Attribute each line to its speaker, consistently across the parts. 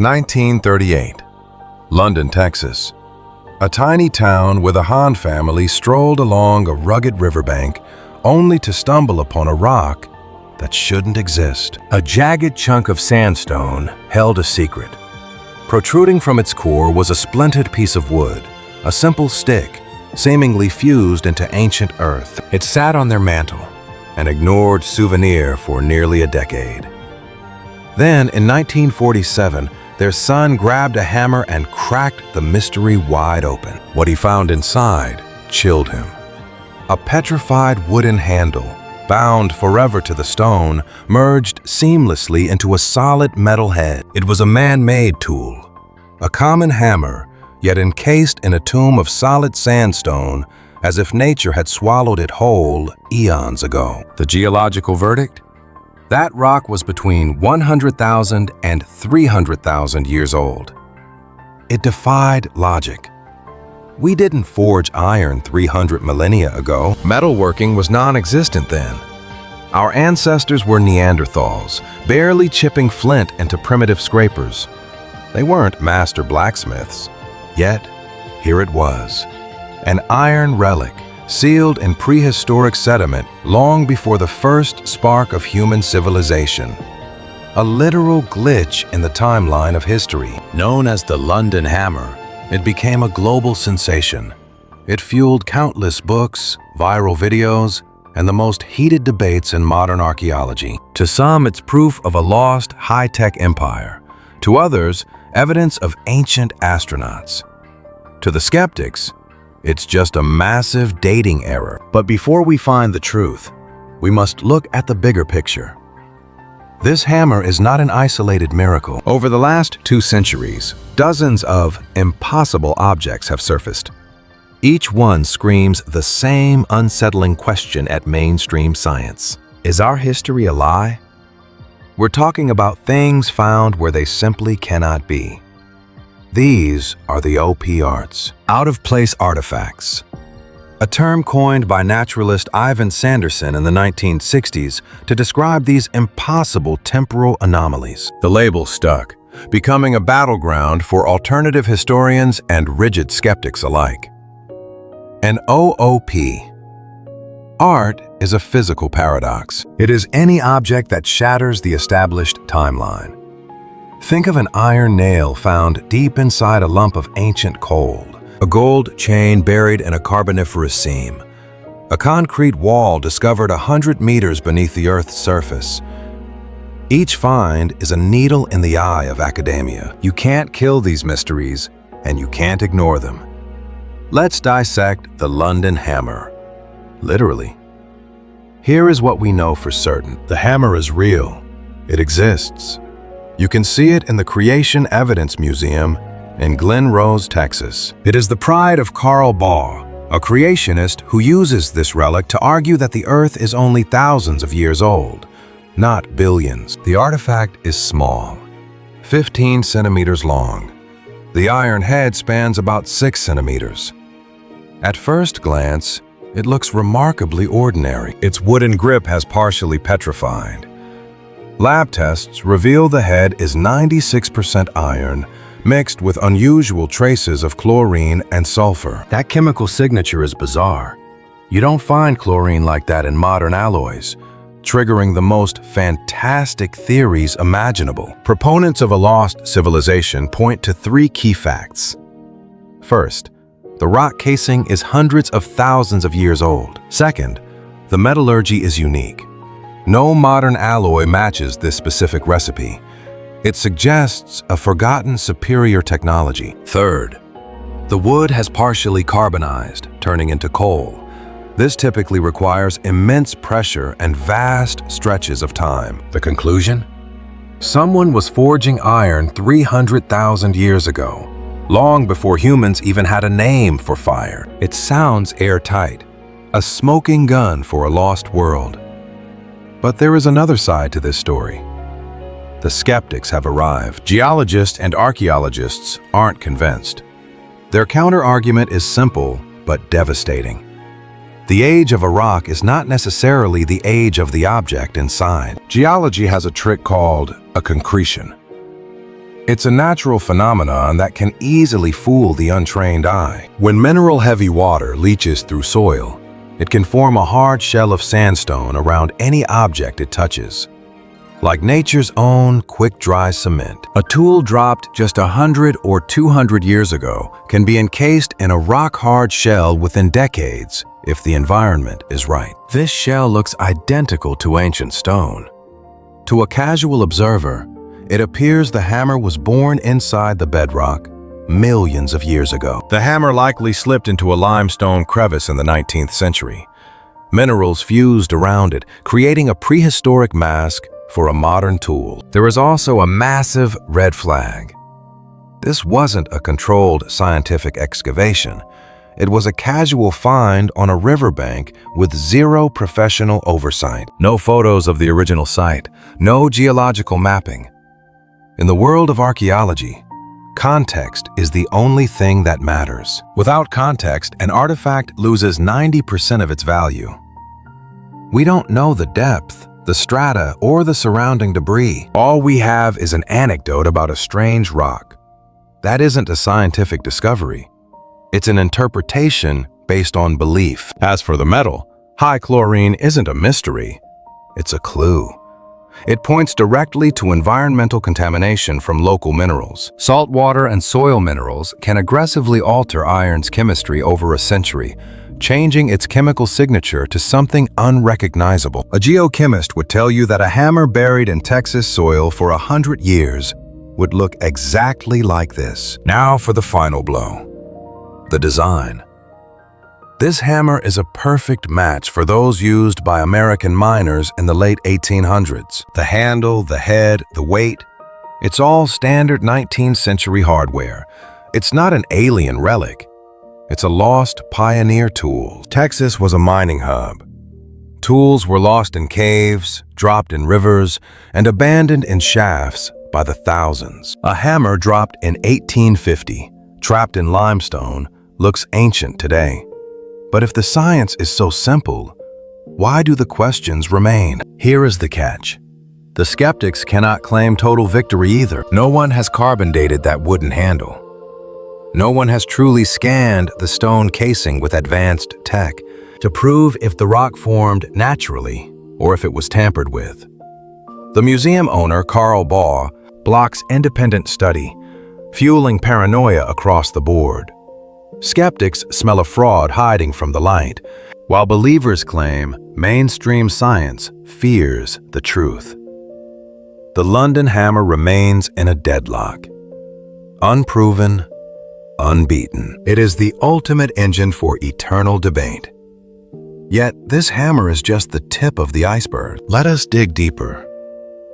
Speaker 1: 1938, London, Texas. A tiny town where the Han family strolled along a rugged riverbank only to stumble upon a rock that shouldn't exist. A jagged chunk of sandstone held a secret. Protruding from its core was a splintered piece of wood, a simple stick, seemingly fused into ancient earth. It sat on their mantle, an ignored souvenir for nearly a decade. Then, in 1947, their son grabbed a hammer and cracked the mystery wide open. What he found inside chilled him. A petrified wooden handle, bound forever to the stone, merged seamlessly into a solid metal head. It was a man-made tool, a common hammer, yet encased in a tomb of solid sandstone, as if nature had swallowed it whole eons ago. The geological verdict? That rock was between 100,000 and 300,000 years old. It defied logic. We didn't forge iron 300 millennia ago. Metalworking was non-existent then. Our ancestors were Neanderthals, barely chipping flint into primitive scrapers. They weren't master blacksmiths. Yet, here it was, an iron relic, sealed in prehistoric sediment long before the first spark of human civilization. A literal glitch in the timeline of history. Known as the London Hammer, it became a global sensation. It fueled countless books, viral videos, and the most heated debates in modern archaeology. To some, it's proof of a lost high-tech empire. To others, evidence of ancient astronauts. To the skeptics, it's just a massive dating error. But before we find the truth, we must look at the bigger picture. This hammer is not an isolated miracle. Over the last 2 centuries, dozens of impossible objects have surfaced. Each one screams the same unsettling question at mainstream science. Is our history a lie? We're talking about things found where they simply cannot be. These are the OP arts, out-of-place artifacts, a term coined by naturalist Ivan Sanderson in the 1960s to describe these impossible temporal anomalies. The label stuck, becoming a battleground for alternative historians and rigid skeptics alike. An OOP. Art is a physical paradox. It is any object that shatters the established timeline. Think of an iron nail found deep inside a lump of ancient coal, a gold chain buried in a carboniferous seam, a concrete wall discovered 100 meters beneath the Earth's surface. Each find is a needle in the eye of academia. You can't kill these mysteries, and you can't ignore them. Let's dissect the London Hammer, literally. Here is what we know for certain. The hammer is real. It exists. You can see it in the Creation Evidence Museum in Glen Rose, Texas. It is the pride of Carl Baugh, a creationist who uses this relic to argue that the Earth is only thousands of years old, not billions. The artifact is small, 15 centimeters long. The iron head spans about 6 centimeters. At first glance, it looks remarkably ordinary. Its wooden grip has partially petrified. Lab tests reveal the head is 96% iron, mixed with unusual traces of chlorine and sulfur. That chemical signature is bizarre. You don't find chlorine like that in modern alloys, triggering the most fantastic theories imaginable. Proponents of a lost civilization point to 3 key facts. First, the rock casing is hundreds of thousands of years old. Second, the metallurgy is unique. No modern alloy matches this specific recipe. It suggests a forgotten superior technology. Third, the wood has partially carbonized, turning into coal. This typically requires immense pressure and vast stretches of time. The conclusion? Someone was forging iron 300,000 years ago, long before humans even had a name for fire. It sounds airtight, a smoking gun for a lost world. But there is another side to this story. The skeptics have arrived. Geologists and archaeologists aren't convinced. Their counter-argument is simple but devastating. The age of a rock is not necessarily the age of the object inside. Geology has a trick called a concretion. It's a natural phenomenon that can easily fool the untrained eye. When mineral-heavy water leaches through soil, it can form a hard shell of sandstone around any object it touches. Like nature's own quick-dry cement. A tool dropped just 100 or 200 years ago can be encased in a rock-hard shell within decades if the environment is right. This shell looks identical to ancient stone. To a casual observer, it appears the hammer was born inside the bedrock millions of years ago. The hammer likely slipped into a limestone crevice in the 19th century. Minerals fused around it, creating a prehistoric mask for a modern tool. There is also a massive red flag. This wasn't a controlled scientific excavation. It was a casual find on a riverbank with zero professional oversight. No photos of the original site, no geological mapping. In the world of archaeology, context is the only thing that matters. Without context, an artifact loses 90% of its value. We don't know the depth, the strata, or the surrounding debris. All we have is an anecdote about a strange rock. That isn't a scientific discovery. It's an interpretation based on belief. As for the metal, high chlorine isn't a mystery. It's a clue. It points directly to environmental contamination from local minerals. Salt water and soil minerals can aggressively alter iron's chemistry over a century, changing its chemical signature to something unrecognizable. A geochemist would tell you that a hammer buried in Texas soil for 100 years would look exactly like this. Now for the final blow. The design. This hammer is a perfect match for those used by American miners in the late 1800s. The handle, the head, the weight, it's all standard 19th century hardware. It's not an alien relic. It's a lost pioneer tool. Texas was a mining hub. Tools were lost in caves, dropped in rivers, and abandoned in shafts by the thousands. A hammer dropped in 1850, trapped in limestone, looks ancient today. But if the science is so simple, why do the questions remain? Here is the catch. The skeptics cannot claim total victory either. No one has carbon dated that wooden handle. No one has truly scanned the stone casing with advanced tech to prove if the rock formed naturally or if it was tampered with. The museum owner, Carl Baugh, blocks independent study, fueling paranoia across the board. Skeptics smell a fraud hiding from the light, while believers claim mainstream science fears the truth. The London hammer remains in a deadlock. Unproven, unbeaten. It is the ultimate engine for eternal debate. Yet this hammer is just the tip of the iceberg. Let us dig deeper.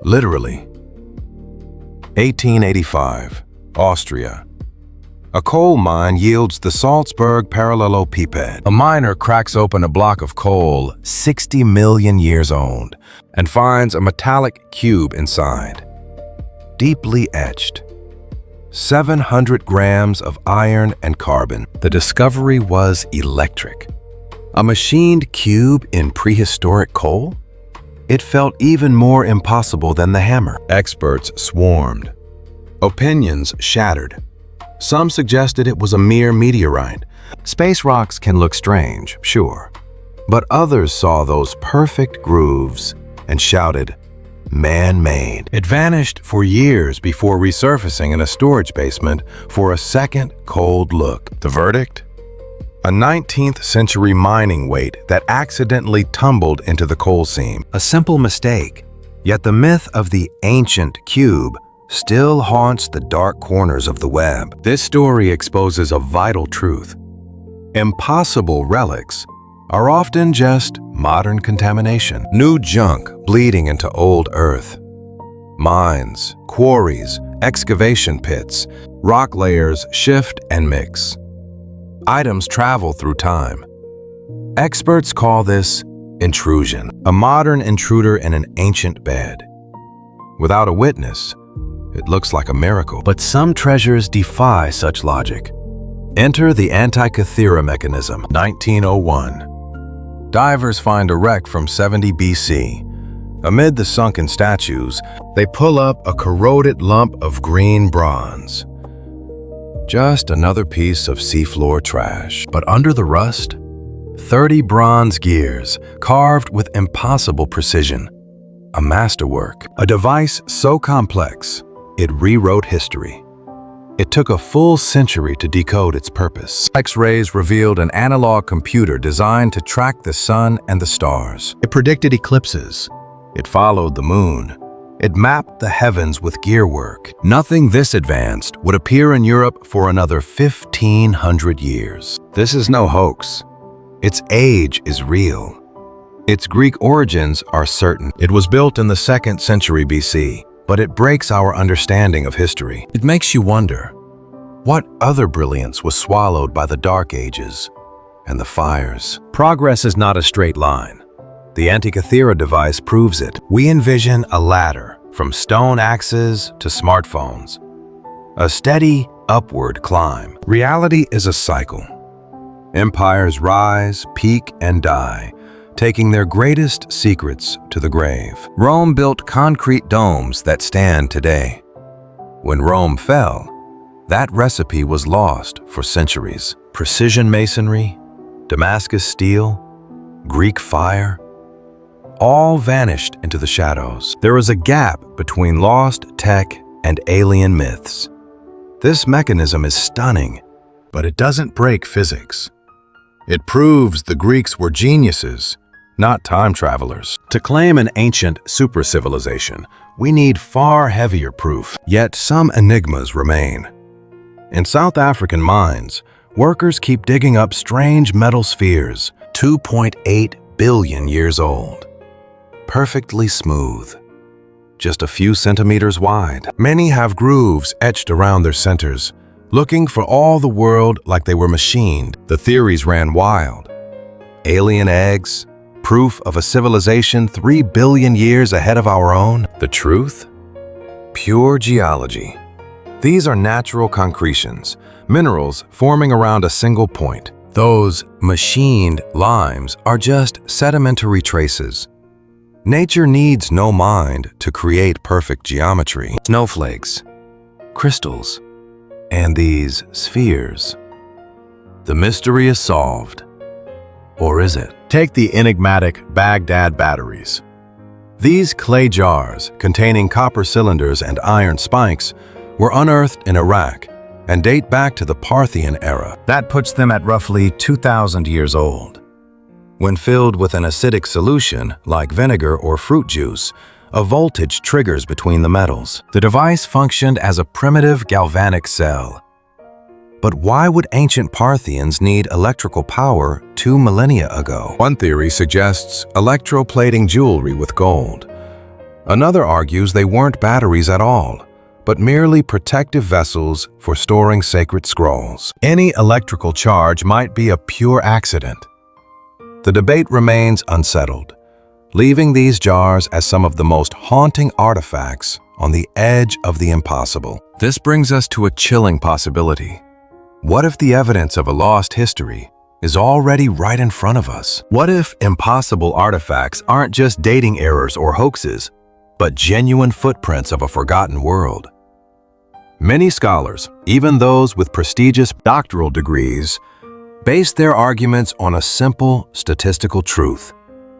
Speaker 1: Literally. 1885, Austria. A coal mine yields the Salzburg parallelepiped. A miner cracks open a block of coal 60 million years old and finds a metallic cube inside. Deeply etched. 700 grams of iron and carbon. The discovery was electric. A machined cube in prehistoric coal? It felt even more impossible than the hammer. Experts swarmed. Opinions shattered. Some suggested it was a mere meteorite. Space rocks can look strange, sure, but others saw those perfect grooves and shouted, man-made. It vanished for years before resurfacing in a storage basement for a second cold look. The verdict? A 19th century mining weight that accidentally tumbled into the coal seam. A simple mistake, yet the myth of the ancient cube still haunts the dark corners of the web. This story exposes a vital truth. Impossible relics are often just modern contamination. New junk bleeding into old earth. Mines, quarries, excavation pits, rock layers shift and mix. Items travel through time. Experts call this intrusion, a modern intruder in an ancient bed. Without a witness, it looks like a miracle. But some treasures defy such logic. Enter the Antikythera mechanism, 1901. Divers find a wreck from 70 BC, Amid the sunken statues, they pull up a corroded lump of green bronze. Just another piece of seafloor trash. But under the rust, 30 bronze gears carved with impossible precision. A masterwork, a device so complex, it rewrote history. It took a full century to decode its purpose. X-rays revealed an analog computer designed to track the sun and the stars. It predicted eclipses. It followed the moon. It mapped the heavens with gearwork. Nothing this advanced would appear in Europe for another 1,500 years. This is no hoax. Its age is real. Its Greek origins are certain. It was built in the 2nd century BC, but it breaks our understanding of history. It makes you wonder, what other brilliance was swallowed by the Dark Ages and the fires? Progress is not a straight line. The Antikythera device proves it. We envision a ladder from stone axes to smartphones. A steady, upward climb. Reality is a cycle. Empires rise, peak, and die, taking their greatest secrets to the grave. Rome built concrete domes that stand today. When Rome fell, that recipe was lost for centuries. Precision masonry, Damascus steel, Greek fire, all vanished into the shadows. There is a gap between lost tech and alien myths. This mechanism is stunning, but it doesn't break physics. It proves the Greeks were geniuses, not time travelers. To claim an ancient super-civilization, we need far heavier proof. Yet some enigmas remain. In South African mines, workers keep digging up strange metal spheres, 2.8 billion years old. Perfectly smooth, just a few centimeters wide. Many have grooves etched around their centers, looking for all the world like they were machined. The theories ran wild. Alien eggs, proof of a civilization 3 billion years ahead of our own. The truth? Pure geology. These are natural concretions, minerals forming around a single point. Those machined limes are just sedimentary traces. Nature needs no mind to create perfect geometry. Snowflakes, crystals, and these spheres. The mystery is solved. Or is it? Take the enigmatic Baghdad batteries. These clay jars, containing copper cylinders and iron spikes, were unearthed in Iraq and date back to the Parthian era. That puts them at roughly 2,000 years old. When filled with an acidic solution, like vinegar or fruit juice, a voltage triggers between the metals. The device functioned as a primitive galvanic cell. But why would ancient Parthians need electrical power 2 millennia ago? One theory suggests electroplating jewelry with gold. Another argues they weren't batteries at all, but merely protective vessels for storing sacred scrolls. Any electrical charge might be a pure accident. The debate remains unsettled, leaving these jars as some of the most haunting artifacts on the edge of the impossible. This brings us to a chilling possibility. What if the evidence of a lost history is already right in front of us? What if impossible artifacts aren't just dating errors or hoaxes, but genuine footprints of a forgotten world? Many scholars, even those with prestigious doctoral degrees, base their arguments on a simple statistical truth.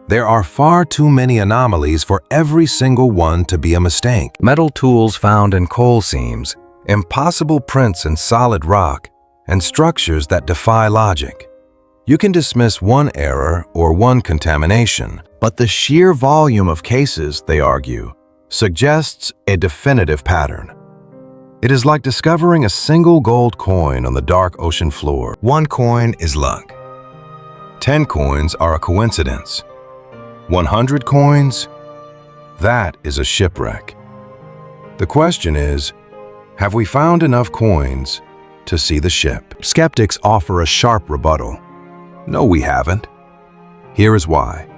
Speaker 1: There are far too many anomalies for every single one to be a mistake. Metal tools found in coal seams, impossible prints in solid rock, and structures that defy logic. You can dismiss one error or one contamination, but the sheer volume of cases, they argue, suggests a definitive pattern. It is like discovering a single gold coin on the dark ocean floor. One coin is luck. 10 coins are a coincidence. 100 coins? That is a shipwreck. The question is, have we found enough coins to see the ship? Skeptics offer a sharp rebuttal. No, we haven't. Here is why.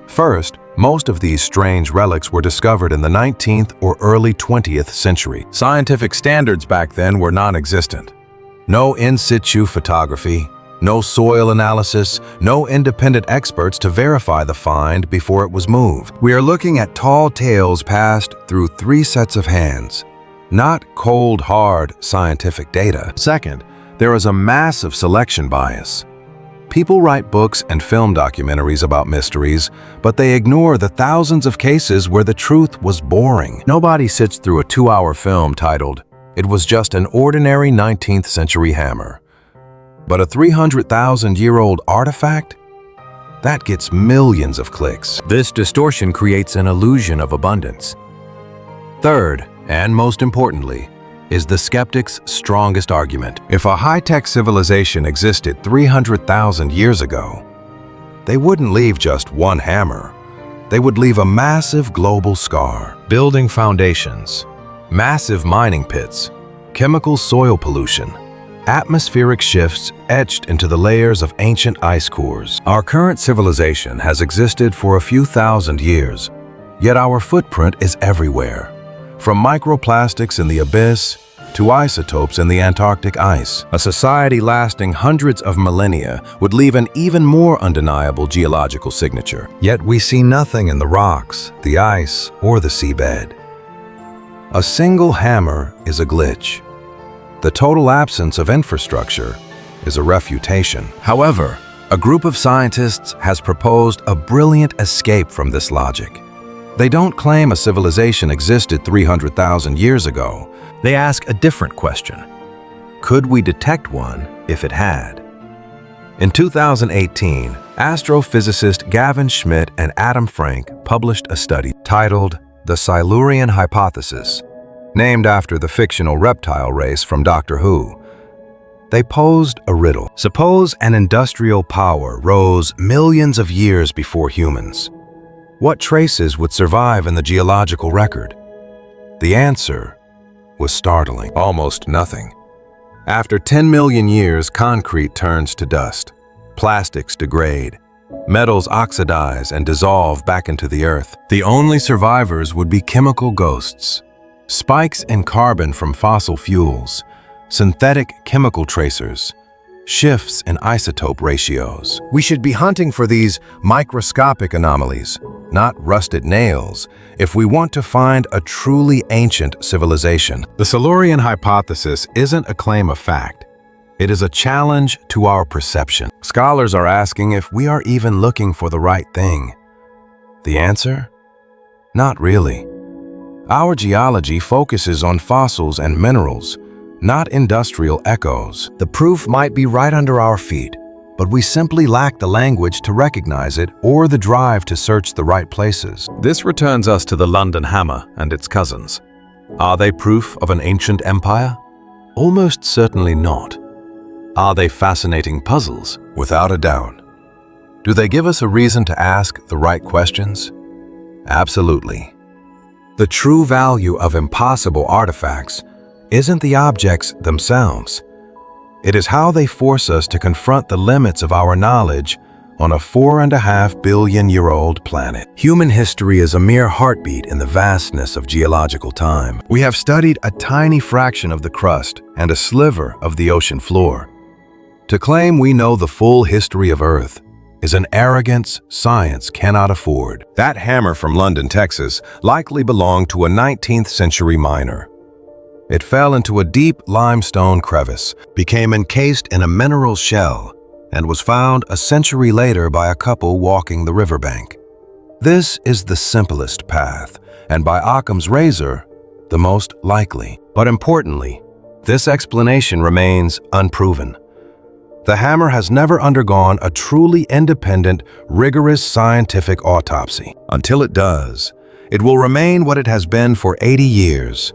Speaker 1: First, most of these strange relics were discovered in the 19th or early 20th century. Scientific standards back then were non-existent. No in situ photography, No soil analysis, no independent experts to verify the find before it was moved. We are looking at tall tales passed through 3 sets of hands, not cold, hard scientific data. Second, there is a massive selection bias. People write books and film documentaries about mysteries, but they ignore the thousands of cases where the truth was boring. Nobody sits through a 2-hour film titled, "It was just an ordinary 19th century hammer." But a 300,000-year-old artifact? That gets millions of clicks. This distortion creates an illusion of abundance. Third, and most importantly, is the skeptic's strongest argument. If a high-tech civilization existed 300,000 years ago, they wouldn't leave just one hammer. They would leave a massive global scar. Building foundations, massive mining pits, chemical soil pollution, atmospheric shifts etched into the layers of ancient ice cores. Our current civilization has existed for a few thousand years, yet our footprint is everywhere. From microplastics in the abyss to isotopes in the Antarctic ice. A society lasting hundreds of millennia would leave an even more undeniable geological signature. Yet we see nothing in the rocks, the ice, or the seabed. A single hammer is a glitch. The total absence of infrastructure is a refutation. However, a group of scientists has proposed a brilliant escape from this logic. They don't claim a civilization existed 300,000 years ago. They ask a different question. Could we detect one if it had? In 2018, astrophysicist Gavin Schmidt and Adam Frank published a study titled The Silurian Hypothesis, named after the fictional reptile race from Doctor Who. They posed a riddle. Suppose an industrial power rose millions of years before humans. What traces would survive in the geological record? The answer was startling. Almost nothing. After 10 million years, concrete turns to dust. Plastics degrade. Metals oxidize and dissolve back into the earth. The only survivors would be chemical ghosts. Spikes in carbon from fossil fuels, synthetic chemical tracers, shifts in isotope ratios. We should be hunting for these microscopic anomalies, not rusted nails, if we want to find a truly ancient civilization. The Silurian hypothesis isn't a claim of fact. It is a challenge to our perception. Scholars are asking if we are even looking for the right thing. The answer? Not really. Our geology focuses on fossils and minerals, not industrial echoes. The proof might be right under our feet, but we simply lack the language to recognize it or the drive to search the right places. This returns us to the London hammer and its cousins. Are they proof of an ancient empire? Almost certainly not. Are they fascinating puzzles? Without a doubt. Do they give us a reason to ask the right questions? Absolutely. The true value of impossible artifacts isn't the objects themselves. It is how they force us to confront the limits of our knowledge on a 4.5 billion-year-old planet. Human history is a mere heartbeat in the vastness of geological time. We have studied a tiny fraction of the crust and a sliver of the ocean floor. To claim we know the full history of Earth is an arrogance science cannot afford. That hammer from London, Texas, likely belonged to a 19th century miner. It fell into a deep limestone crevice, became encased in a mineral shell, and was found a century later by a couple walking the riverbank. This is the simplest path, and by Occam's razor, the most likely. But importantly, this explanation remains unproven. The hammer has never undergone a truly independent, rigorous scientific autopsy. Until it does, it will remain what it has been for 80 years,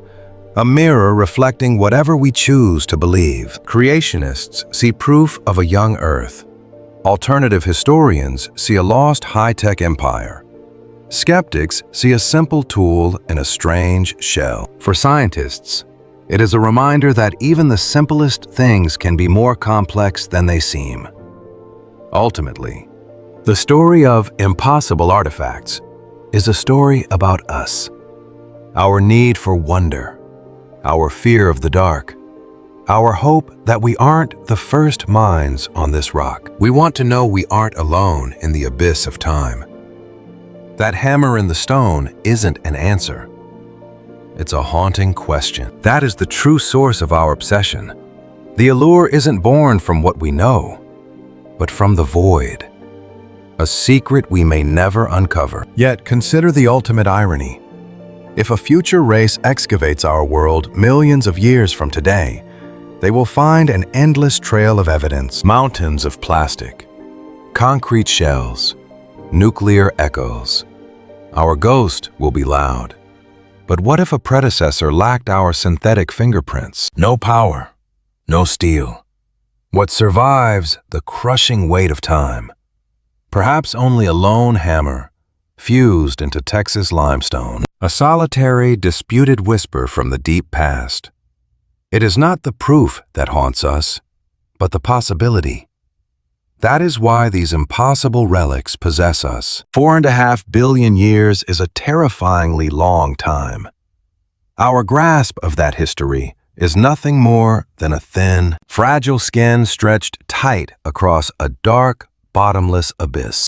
Speaker 1: a mirror reflecting whatever we choose to believe. Creationists see proof of a young Earth. Alternative historians see a lost high-tech empire. Skeptics see a simple tool in a strange shell. For scientists, it is a reminder that even the simplest things can be more complex than they seem. Ultimately, the story of impossible artifacts is a story about us, our need for wonder, our fear of the dark, Our hope that we aren't the first minds on this rock. We want to know we aren't alone in the abyss of time. That hammer in the stone isn't an answer. It's a haunting question. That is the true source of our obsession. The allure isn't born from what we know, but from the void. A secret we may never uncover. Yet consider the ultimate irony. If a future race excavates our world millions of years from today, they will find an endless trail of evidence. Mountains of plastic, concrete shells, nuclear echoes. Our ghost will be loud. But what if a predecessor lacked our synthetic fingerprints? No power, no steel. What survives the crushing weight of time? Perhaps only a lone hammer, fused into Texas limestone. A solitary, disputed whisper from the deep past. It is not the proof that haunts us, but the possibility. That is why these impossible relics possess us. 4.5 billion years is a terrifyingly long time. Our grasp of that history is nothing more than a thin, fragile skin stretched tight across a dark, bottomless abyss.